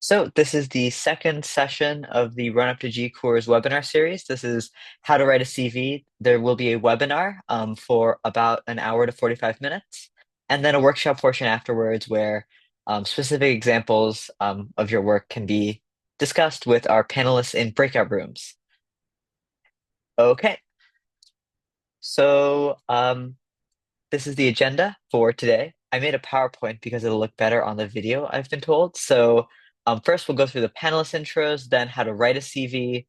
So this is the second session of the Run Up to GCURS webinar series. This is how to write a CV. There will be a webinar for about an hour to 45 minutes, and then a workshop portion afterwards where specific examples of your work can be discussed with our panelists in breakout rooms. Okay, so this is the agenda for today. I made a PowerPoint because it'll look better on the video, I've been told. So first we'll go through the panelist intros, then how to write a CV,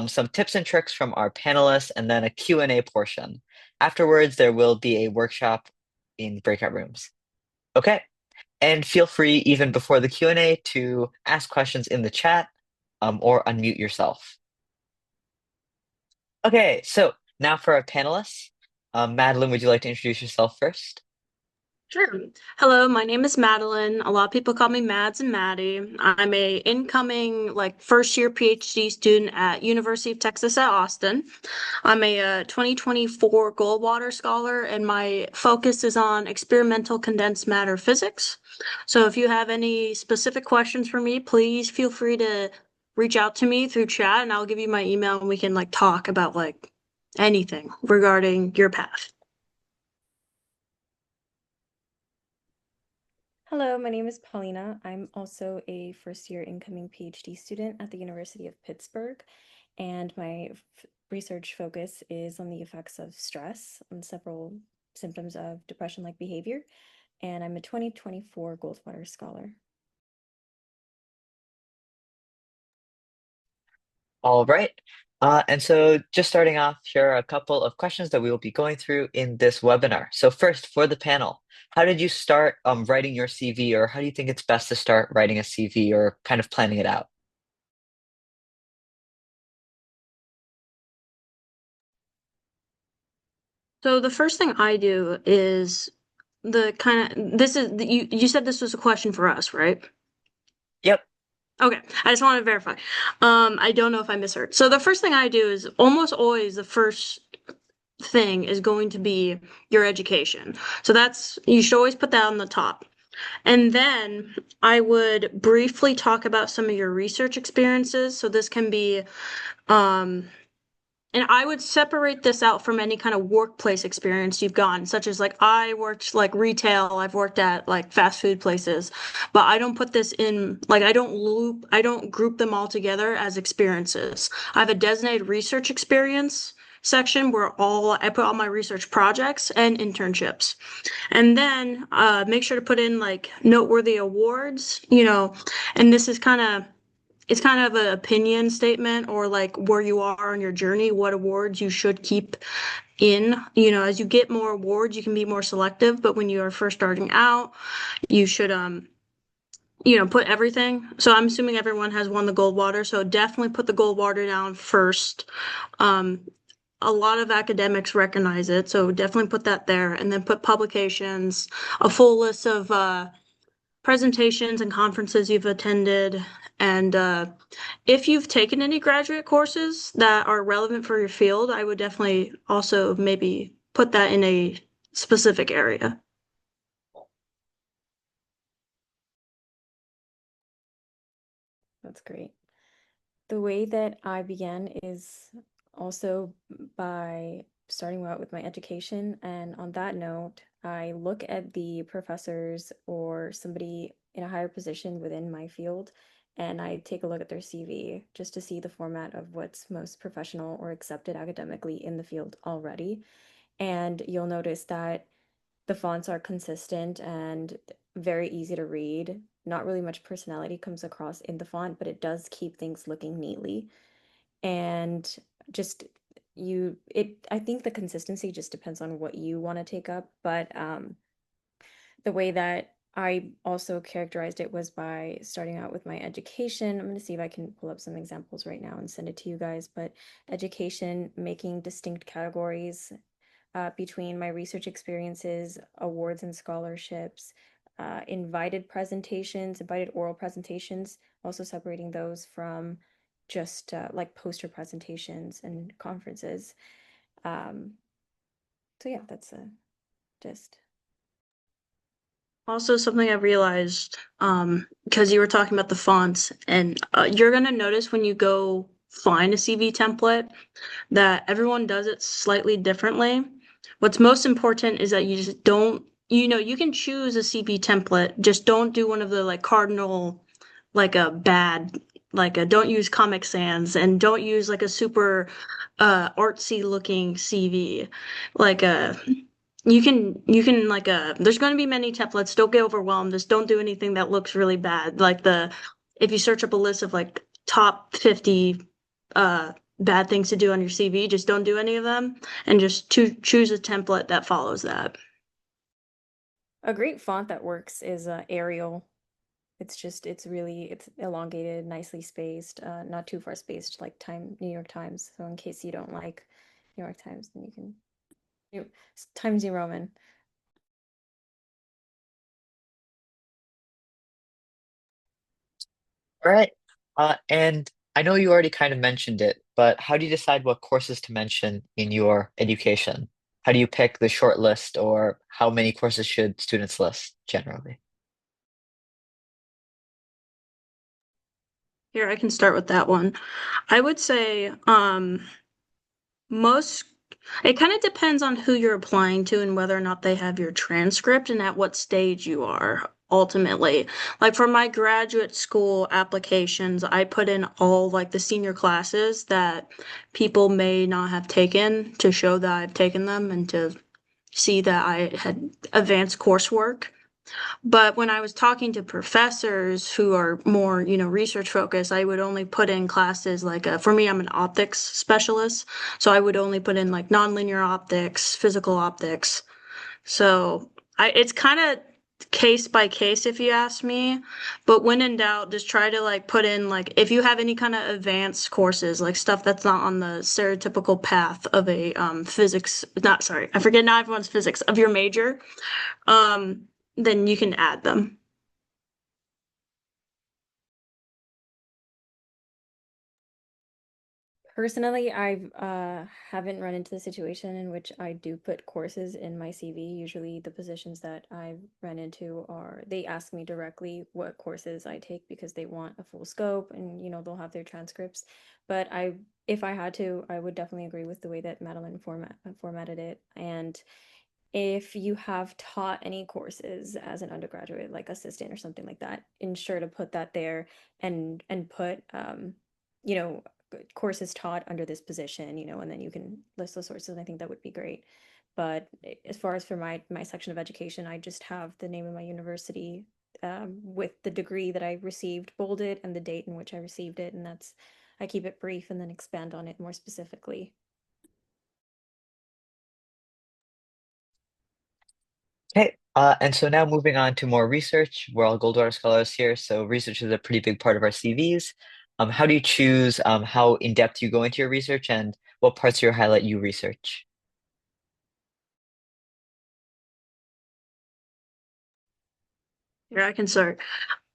some tips and tricks from our panelists, and then a Q&A portion. Afterwards, there will be a workshop in breakout rooms. Okay, and feel free even before the Q&A to ask questions in the chat or unmute yourself. Okay, so now for our panelists. Madeline, would you like to introduce yourself first? Sure. Hello, my name is Madeline. A lot of people call me Mads and Maddie. I'm a incoming first year PhD student at University of Texas at Austin. I'm a 2024 Goldwater Scholar and my focus is on experimental condensed matter physics. So if you have any specific questions for me, please feel free to reach out to me through chat and I'll give you my email and we can talk about anything regarding your path. Hello, my name is Paulina. I'm also a first year incoming PhD student at the University of Pittsburgh, and my research focus is on the effects of stress on several symptoms of depression-like behavior, and I'm a 2024 Goldwater Scholar. All right. And so just starting off, here are a couple of questions that we will be going through in this webinar. So first, for the panel, how did you start writing your CV, or how do you think it's best to start writing a CV or kind of planning it out? So the first thing I do is the kind of this is you said this was a question for us, right? Yep. Okay, I just want to verify. I don't know if I misheard. So the first thing I do is almost always the first thing is going to be your education. So that's you should always put that on the top. And then I would briefly talk about some of your research experiences. So this can be and I would separate this out from any kind of workplace experience you've gotten, such as I worked retail, I've worked at fast food places, but I don't put this in I don't group them all together as experiences. I have a designated research experience section where all I put all my research projects and internships. And then make sure to put in noteworthy awards, and this is kind of it's kind of an opinion statement or where you are on your journey, what awards you should keep in. As you get more awards, you can be more selective, but when you are first starting out, you should put everything. So I'm assuming everyone has won the Goldwater, so definitely put the Goldwater down first. Um, a lot of academics recognize it, so definitely put that there, and then put publications, a full list of presentations and conferences you've attended, and if you've taken any graduate courses that are relevant for your field, I would definitely also maybe put that in a specific area. That's great. The way that I began is also by starting out with my education. And on that note, I look at the professors or somebody in a higher position within my field, and I take a look at their CV just to see the format of what's most professional or accepted academically in the field already. And you'll notice that the fonts are consistent and very easy to read. Not really much personality comes across in the font, but it does keep things looking neatly. And just I think the consistency just depends on what you want to take up. But the way that I also characterized it was by starting out with my education. I'm going to see if I can pull up some examples right now and send it to you guys. But education, making distinct categories between my research experiences, awards and scholarships, invited oral presentations, also separating those from just poster presentations and conferences. So yeah, that's a gist. Also, something I realized, because you were talking about the fonts, and you're gonna notice when you go find a CV template that everyone does it slightly differently. What's most important is that you just don't, you can choose a CV template, just don't do one of the like cardinal, like a bad, like a don't use Comic Sans and don't use like a super artsy looking CV. Like a you can like there's going to be many templates. Don't get overwhelmed. Just don't do anything that looks really bad. Like the if you search up a list of like top 50 uh bad things to do on your CV, just don't do any of them and just choose a template that follows that. A great font that works is Arial. It's elongated, nicely spaced, not too far spaced like New York Times. So in case you don't like New York Times, then you can Times New Roman. All right. And I know you already kind of mentioned it, but how do you decide what courses to mention in your education? How do you pick the short list, or how many courses should students list generally? Here, I can start with that one. I would say most it kind of depends on who you're applying to and whether or not they have your transcript and at what stage you are ultimately. Like for my graduate school applications, I put in all like the senior classes that people may not have taken to show that I've taken them and to see that I had advanced coursework. But when I was talking to professors who are more, research focused, I would only put in classes like, for me, I'm an optics specialist. So I would only put in like nonlinear optics, physical optics. So it's kind of case by case, if you ask me. But when in doubt, just try to like put in like, if you have any kind of advanced courses, like stuff that's not on the stereotypical path of a physics, not sorry, I forget now everyone's physics of your major, then you can add them. Personally, I've haven't run into the situation in which I do put courses in my CV. Usually the positions that I've run into are they ask me directly what courses I take because they want a full scope and they'll have their transcripts. But if I had to, I would definitely agree with the way that Madeline formatted it. And if you have taught any courses as an undergraduate, like assistant or something like that, ensure to put that there and put you know, courses taught under this position, and then you can list those sources, and I think that would be great. But as far as for my section of education, I just have the name of my university with the degree that I received bolded and the date in which I received it, and I keep it brief and then expand on it more specifically. Okay, and so now moving on to more research. We're all Goldwater Scholars here, so research is a pretty big part of our CVs. How do you choose how in-depth you go into your research and what parts of your highlight you research? Here I can start.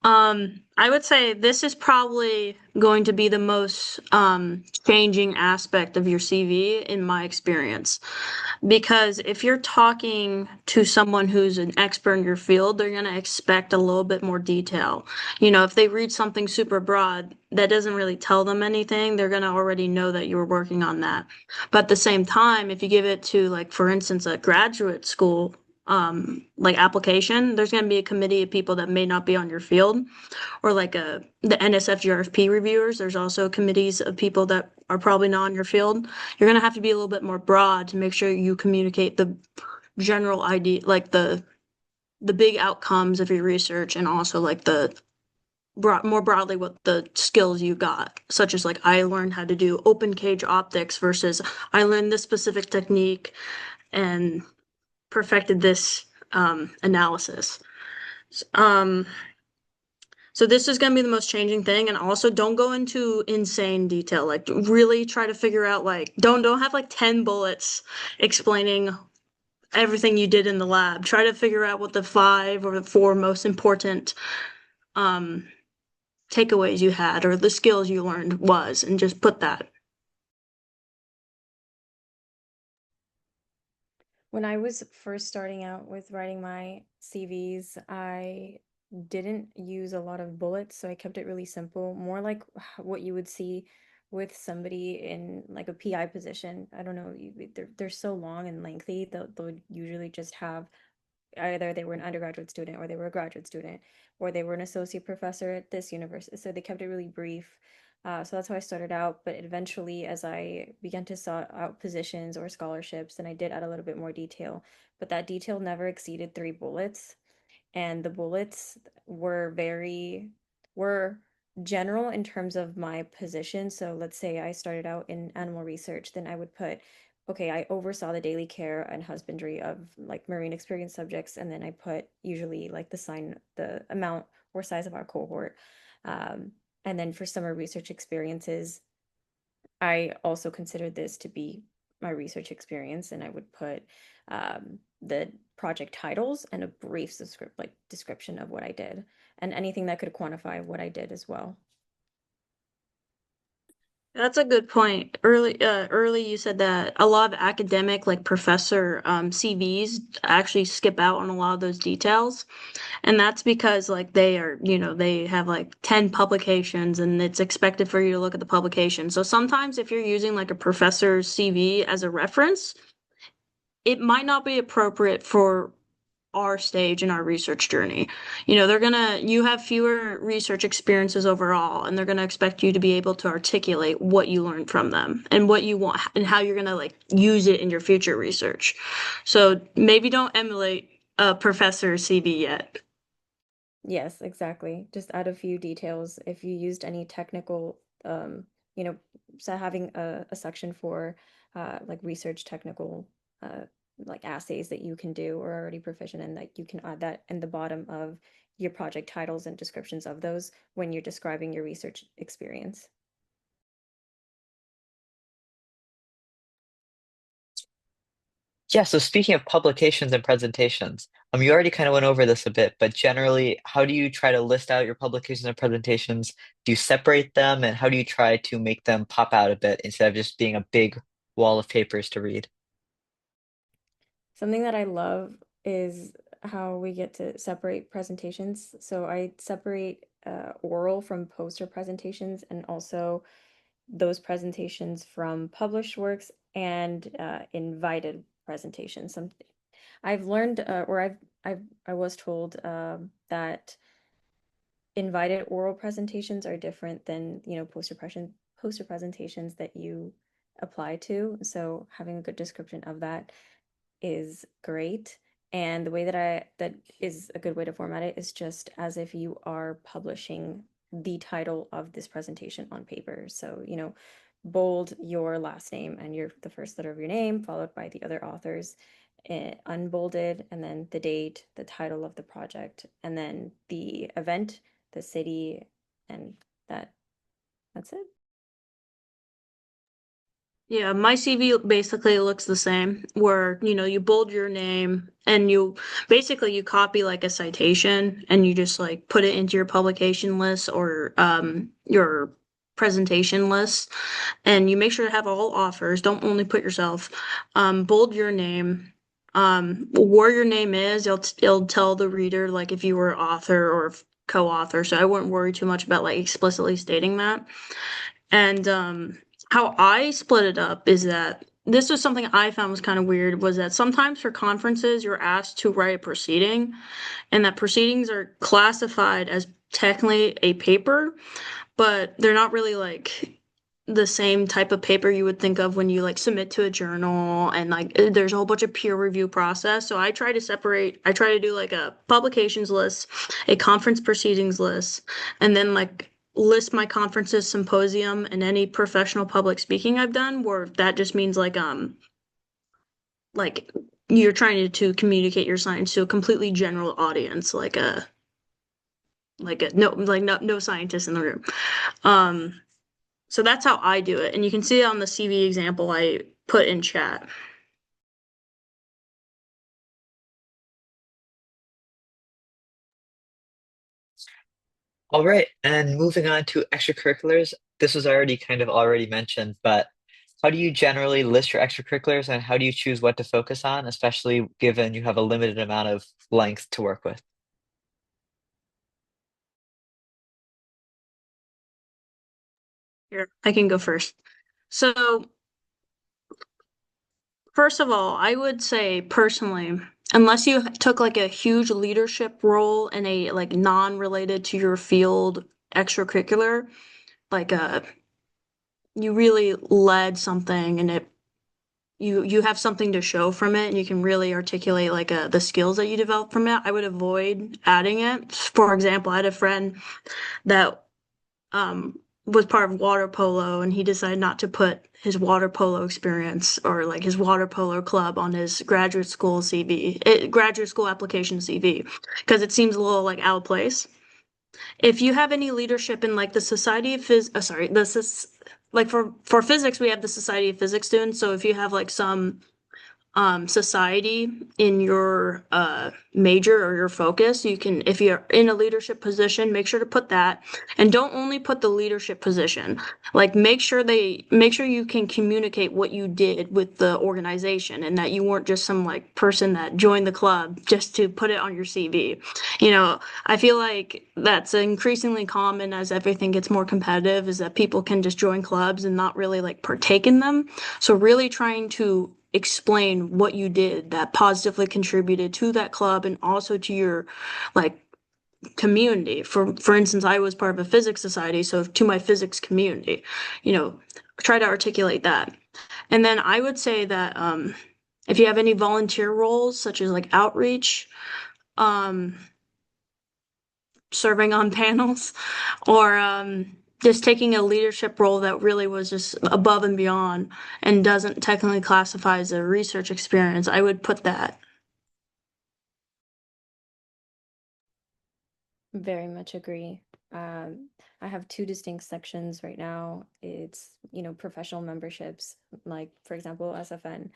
I would say this is probably going to be the most changing aspect of your CV in my experience. Because if you're talking to someone who's an expert in your field, they're going to expect a little bit more detail. If they read something super broad, that doesn't really tell them anything. They're going to already know that you were working on that. But at the same time, if you give it to, like, for instance, a graduate school, like application, there's going to be a committee of people that may not be on your field, or like the NSF reviewers. There's also committees of people that are probably not on your field. You're going to have to be a little bit more broad to make sure you communicate the general idea, like the big outcomes of your research, and also like the more broadly what the skills you got, such as like I learned how to do open cage optics versus I learned this specific technique and perfected this analysis. Um, so this is going to be the most changing thing, and also don't go into insane detail. Like really try to figure out like don't have like 10 bullets explaining everything you did in the lab. Try to figure out what the 5 or 4 most important um takeaways you had or the skills you learned was, and just put that. When I was first starting out with writing my CVs, I didn't use a lot of bullets, so I kept it really simple, more like what you would see with somebody in like a PI position. I don't know, they're so long and lengthy. They'll usually just have either they were an undergraduate student or they were a graduate student or they were an associate professor at this university. So they kept it really brief. So that's how I started out. But eventually, as I began to sort out positions or scholarships, then I did add a little bit more detail. But that detail never exceeded 3 bullets, and the bullets were general in terms of my position. So let's say I started out in animal research, then I would put, okay, I oversaw the daily care and husbandry of like marine experience subjects, and then I put usually like the amount or size of our cohort. Um, and then for summer research experiences, I also considered this to be my research experience, and I would put the project titles and a brief description of what I did, and anything that could quantify what I did as well. That's a good point. Early you said that a lot of academic, like professor CVs actually skip out on a lot of those details. And that's because like they are, they have like 10 publications and it's expected for you to look at the publication. So sometimes if you're using like a professor's CV as a reference, it might not be appropriate for our stage in our research journey. You have fewer research experiences overall, and they're gonna expect you to be able to articulate what you learned from them and what you want and how you're gonna like use it in your future research. So maybe don't emulate a professor's CV yet. Yes, exactly. Just add a few details. If you used any technical, you know, so having a section for like research technical uh, like assays that you can do or already proficient in, that you can add that in the bottom of your project titles and descriptions of those when you're describing your research experience. Yeah, so speaking of publications and presentations, you already kind of went over this a bit, but generally, how do you try to list out your publications and presentations? Do you separate them, and how do you try to make them pop out a bit instead of just being a big wall of papers to read? Something that I love is how we get to separate presentations. So I separate oral from poster presentations, and also those presentations from published works and invited presentations. I've learned, or I was told that invited oral presentations are different than, poster presentations that you apply to. So having a good description of that is great. And the way that is a good way to format it is just as if you are publishing the title of this presentation on paper. So, bold your last name and the first letter of your name, followed by the other authors, unbolded, and then the date, the title of the project, and then the event, the city, and that that's it. Yeah, my CV basically looks the same, where, you bold your name and you copy like a citation and you just like put it into your publication list or your presentation list, and you make sure to have all authors, don't only put yourself. Bold your name. Where your name is, it'll tell the reader like if you were author or co-author, so I wouldn't worry too much about like explicitly stating that. And how I split it up is that this was something I found was kind of weird, was that sometimes for conferences you're asked to write a proceeding, and that proceedings are classified as technically a paper, but they're not really like the same type of paper you would think of when you like submit to a journal, and like there's a whole bunch of peer review process. So I try to do like a publications list, a conference proceedings list, and then like list my conferences, symposium, and any professional public speaking I've done, where that just means like you're trying to communicate your science to a completely general audience, like a no scientist in the room. Um so that's how I do it. And you can see it on the CV example I put in chat. All right, and moving on to extracurriculars. This was already kind of already mentioned, but How do you generally list your extracurriculars and how do you choose what to focus on, especially given you have a limited amount of length to work with? Here, I can go first. So, first of all, I would say personally, unless you took like a huge leadership role in a like non-related to your field extracurricular, like you really led something and you have something to show from it and you can really articulate like the skills that you develop from it, I would avoid adding it. For example, I had a friend that was part of water polo and he decided not to put his water polo experience or like his water polo club on his graduate school CV, graduate school application CV, because it seems a little like out of place. If you have any leadership in like the Society of sorry, like for physics, we have the Society of Physics students. So if you have like some society in your major or your focus, you can, if you're in a leadership position, make sure to put that. And don't only put the leadership position. Like make sure you can communicate what you did with the organization and that you weren't just some like person that joined the club just to put it on your CV. I feel like that's increasingly common as everything gets more competitive, is that people can just join clubs and not really like partake in them. So really trying to explain what you did that positively contributed to that club and also to your like community. For instance, I was part of a physics society, so to my physics community, you know, try to articulate that. And then I would say that if you have any volunteer roles such as like outreach, um, serving on panels, or just taking a leadership role that really was just above and beyond and doesn't technically classify as a research experience, I would put that. Very much agree. Um, I have two distinct sections right now. It's, professional memberships, like for example, SFN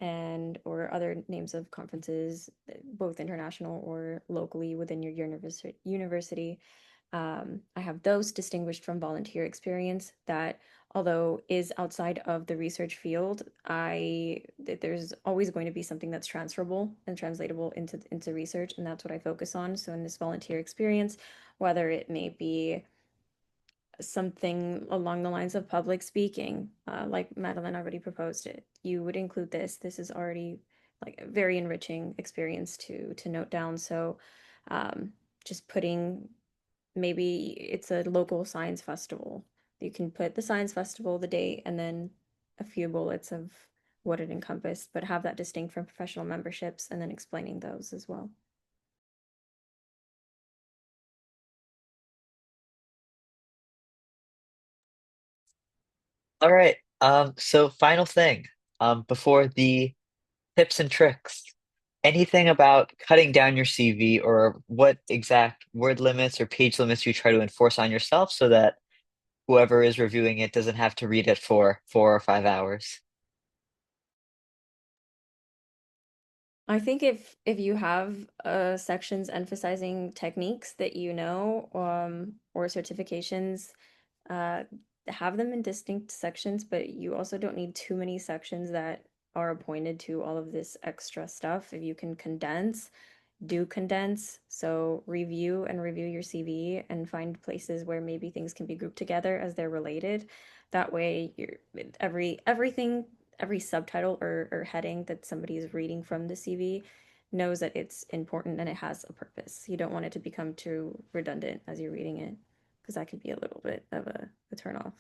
and or other names of conferences, both international or locally within your university. I have those distinguished from volunteer experience that, although is outside of the research field, there's always going to be something that's transferable and translatable into research, and that's what I focus on. So in this volunteer experience, whether it may be something along the lines of public speaking, like Madeline already proposed it, you would include this. This is already like a very enriching experience to note down. So just putting, maybe it's a local science festival. You can put the science festival, the date, and then a few bullets of what it encompassed, but have that distinct from professional memberships and then explaining those as well. All right. So final thing, before the tips and tricks, anything about cutting down your CV or what exact word limits or page limits you try to enforce on yourself so that whoever is reviewing it doesn't have to read it for 4 or 5 hours? I think if you have sections emphasizing techniques that or certifications, uh, have them in distinct sections, but you also don't need too many sections that are appointed to all of this extra stuff. If you can condense, do condense. So review your CV and find places where maybe things can be grouped together as they're related. That way, every subtitle or heading that somebody is reading from the CV knows that it's important and it has a purpose. You don't want it to become too redundant as you're reading it, because that could be a little bit of a turn off.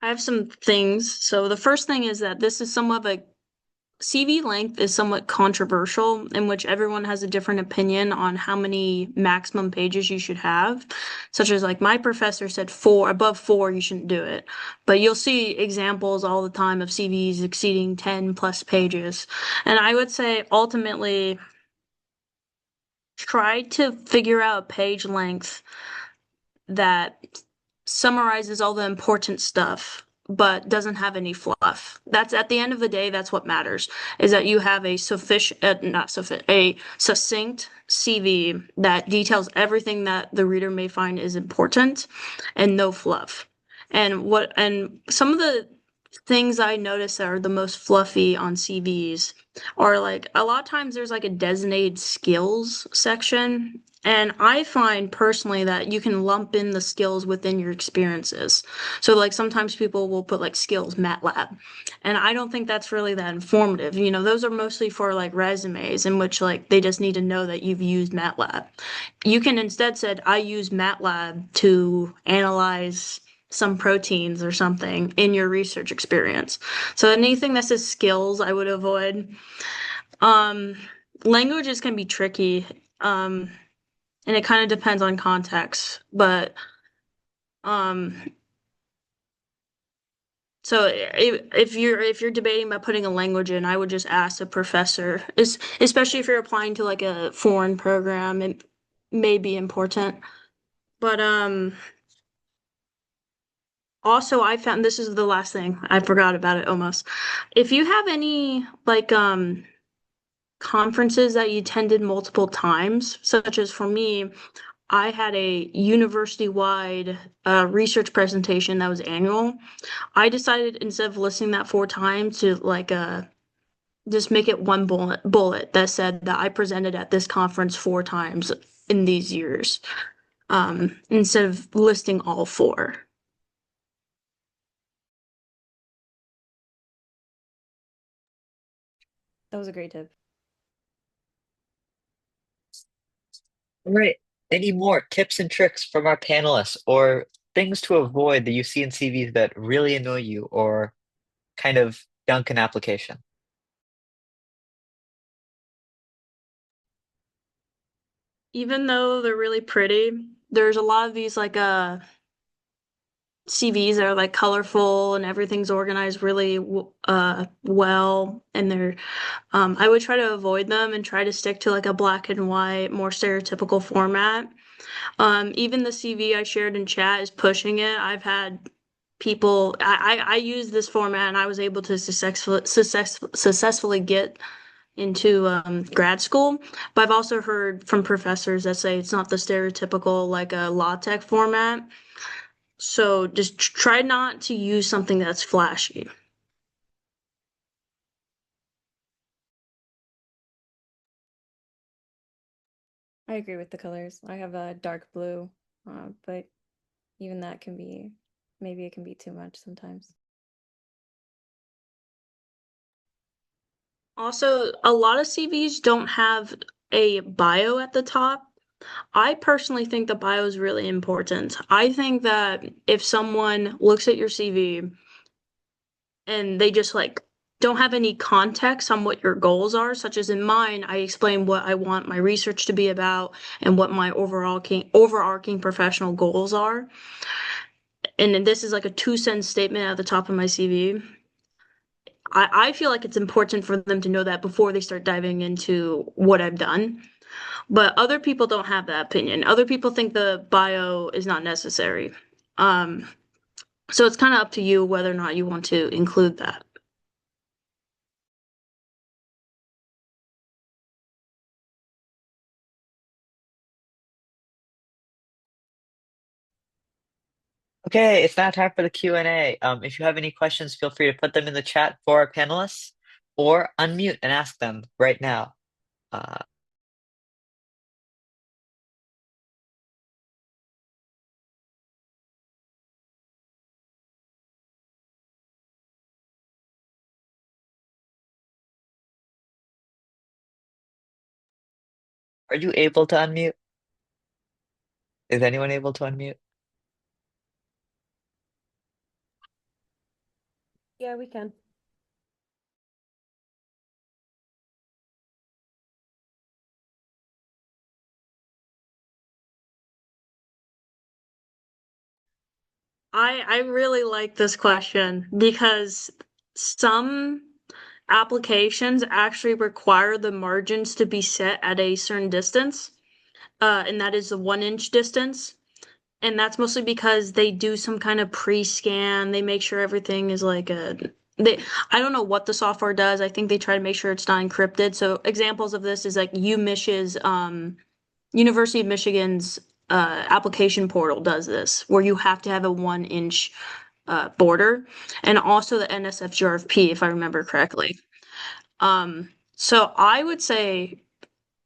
I have some things. So the first thing is that this is somewhat of a CV length is somewhat controversial, in which everyone has a different opinion on how many maximum pages you should have. Such as like my professor said four, above four, you shouldn't do it. But you'll see examples all the time of CVs exceeding 10 plus pages. And I would say ultimately try to figure out a page length that summarizes all the important stuff but doesn't have any fluff. That's at the end of the day, that's what matters, is that you have a sufficient, not sufficient, a succinct CV that details everything that the reader may find is important and no fluff. And some of the things I notice that are the most fluffy on CVs are like a lot of times there's like a designated skills section. And I find personally that you can lump in the skills within your experiences. So like sometimes people will put like skills MATLAB. And I don't think that's really that informative. You know, those are mostly for like resumes in which like they just need to know that you've used MATLAB. You can instead said, I use MATLAB to analyze some proteins or something in your research experience. So anything that says skills, I would avoid. Um, Languages can be tricky, and it kind of depends on context. But um, so if you're debating about putting a language in, I would just ask a professor, especially if you're applying to like a foreign program, it may be important. But also, I found this is the last thing. I forgot about it almost. If you have any like conferences that you attended multiple times, such as for me, I had a university-wide research presentation that was annual. I decided instead of listing that 4 times to like just make it one bullet that said that I presented at this conference 4 times in these years, instead of listing all four. That was a great tip. All right. Any more tips and tricks from our panelists or things to avoid that you see in CVs that really annoy you or kind of dunk an application? Even though they're really pretty, there's a lot of these like CVs that are like colorful and everything's organized really well, and they're I would try to avoid them and try to stick to like a black and white, more stereotypical format. Even the CV I shared in chat is pushing it. I've had people I use this format and I was able to successfully get into grad school. But I've also heard from professors that say it's not the stereotypical like a LaTeX format. So just try not to use something that's flashy. I agree with the colors. I have a dark blue, but even that can be, maybe it can be too much sometimes. Also, a lot of CVs don't have a bio at the top. I personally think the bio is really important. I think that if someone looks at your CV and they just like don't have any context on what your goals are, such as in mine, I explain what I want my research to be about and what my overarching professional goals are. And then this is like a 2 sentence statement at the top of my CV. I feel like it's important for them to know that before they start diving into what I've done. But other people don't have that opinion. Other people think the bio is not necessary. Um, so it's kind of up to you whether or not you want to include that. Okay, it's now time for the Q&A. If you have any questions, feel free to put them in the chat for our panelists or unmute and ask them right now. Uh, are you able to unmute? Is anyone able to unmute? Yeah, we can. I really like this question because some applications actually require the margins to be set at a certain distance, and that is the 1 inch distance. And that's mostly because they do some kind of pre-scan. They make sure everything is like I don't know what the software does. I think they try to make sure it's not encrypted. So examples of this is like University of Michigan's application portal does this, where you have to have a 1 inch border, and also the NSF-GRFP, if I remember correctly. So I would say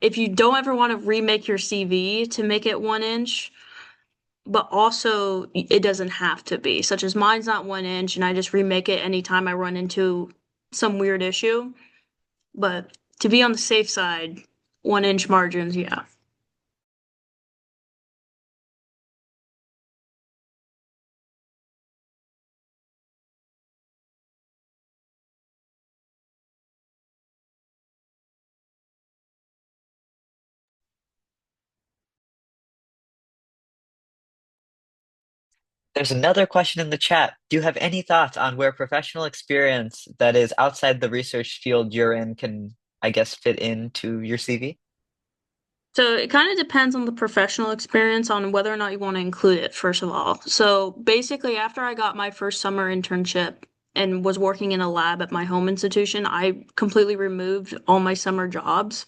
if you don't ever want to remake your CV to make it 1 inch, but also it doesn't have to be, such as mine's not 1 inch and I just remake it anytime I run into some weird issue. But to be on the safe side, 1 inch margins, yeah. There's another question in the chat. Do you have any thoughts on where professional experience that is outside the research field you're in can, I guess, fit into your CV? So it kind of depends on the professional experience on whether or not you want to include it, first of all. So basically, after I got my first summer internship and was working in a lab at my home institution, I completely removed all my summer jobs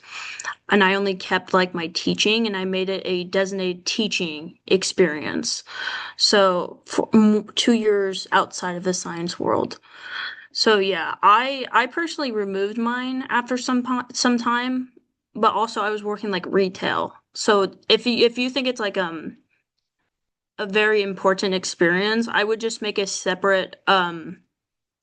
and I only kept like my teaching and I made it a designated teaching experience. So for 2 years outside of the science world. So yeah, I personally removed mine after some time, but also I was working like retail. So if you think it's like a very important experience, I would just make a separate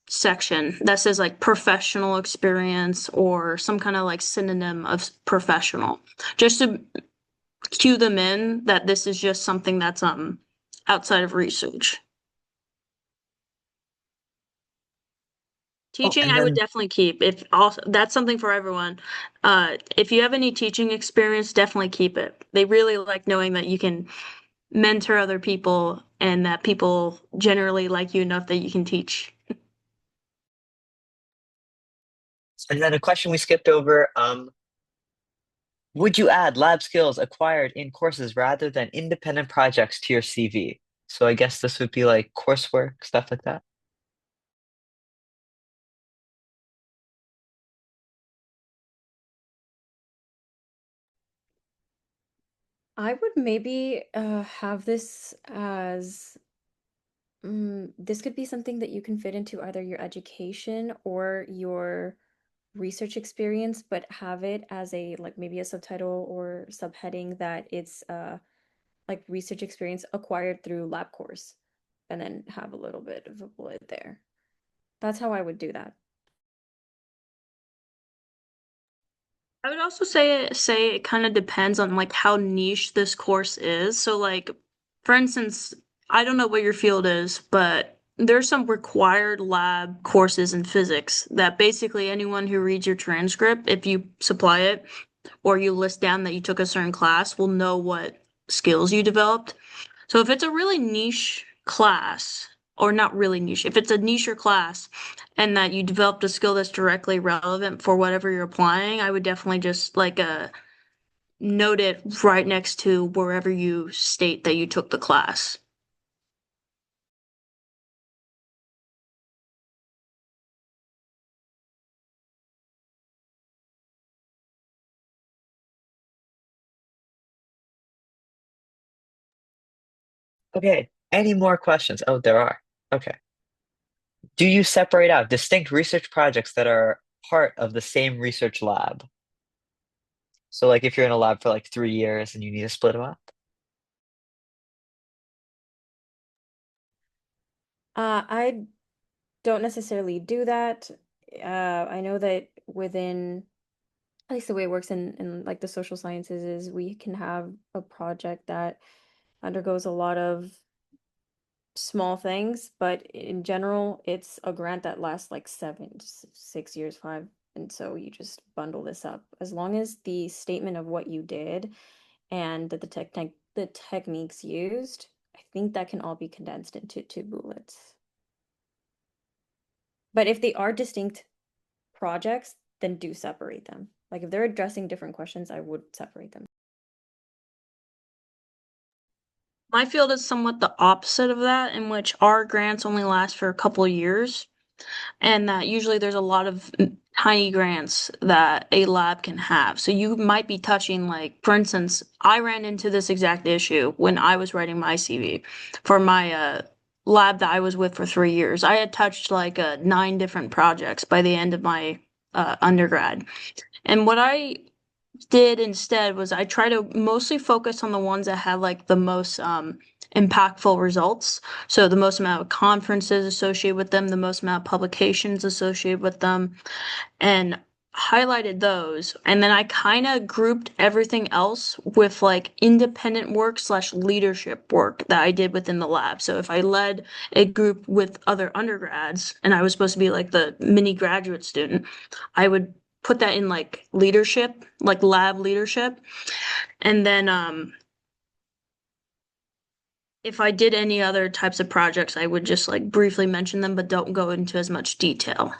section that says like professional experience or some kind of like synonym of professional, just to cue them in that this is just something that's outside of research. Oh, Teaching, and I would then definitely keep. If also that's something for everyone. If you have any teaching experience, definitely keep it. They really like knowing that you can mentor other people and that people generally like you enough that you can teach. a question we skipped over. Would you add lab skills acquired in courses rather than independent projects to your CV? So I guess this would be like coursework, stuff like that. I would maybe have this as this could be something that you can fit into either your education or your research experience, but have it as a like maybe a subtitle or subheading that it's like research experience acquired through lab course, and then have a little bit of a bullet there. That's how I would do that. I would also say it kind of depends on like how niche this course is. So like for instance, I don't know what your field is, but there's some required lab courses in physics that basically anyone who reads your transcript, if you supply it or you list down that you took a certain class, will know what skills you developed. So if it's a really niche class, or not really niche, if it's a niche class and that you developed a skill that's directly relevant for whatever you're applying, I would definitely just like note it right next to wherever you state that you took the class. Okay, any more questions? Oh, there are. Okay. Do you separate out distinct research projects that are part of the same research lab? So like if you're in a lab for like 3 years and you need to split them up? I don't necessarily do that. I know that within at least the way it works in like the social sciences is we can have a project that undergoes a lot of small things, but in general, it's a grant that lasts like 6 years, five. And so you just bundle this up. As long as the statement of what you did and the techniques used, I think that can all be condensed into two bullets. But if they are distinct projects, then do separate them. Like if they're addressing different questions, I would separate them. My field is somewhat the opposite of that, in which our grants only last for a couple of years. and that usually there's a lot of tiny grants that a lab can have. So you might be touching, like, for instance, I ran into this exact issue when I was writing my CV for my lab that I was with for 3 years. I had touched like 9 different projects by the end of my undergrad. And what I did instead was I try to mostly focus on the ones that have like the most impactful results. So the most amount of conferences associated with them, the most amount of publications associated with them, and highlighted those. And then I kind of grouped everything else with like independent work slash leadership work that I did within the lab. So if I led a group with other undergrads and I was supposed to be like the mini graduate student, I would put that in like leadership, like lab leadership. And then if I did any other types of projects, I would just like briefly mention them, but don't go into as much detail.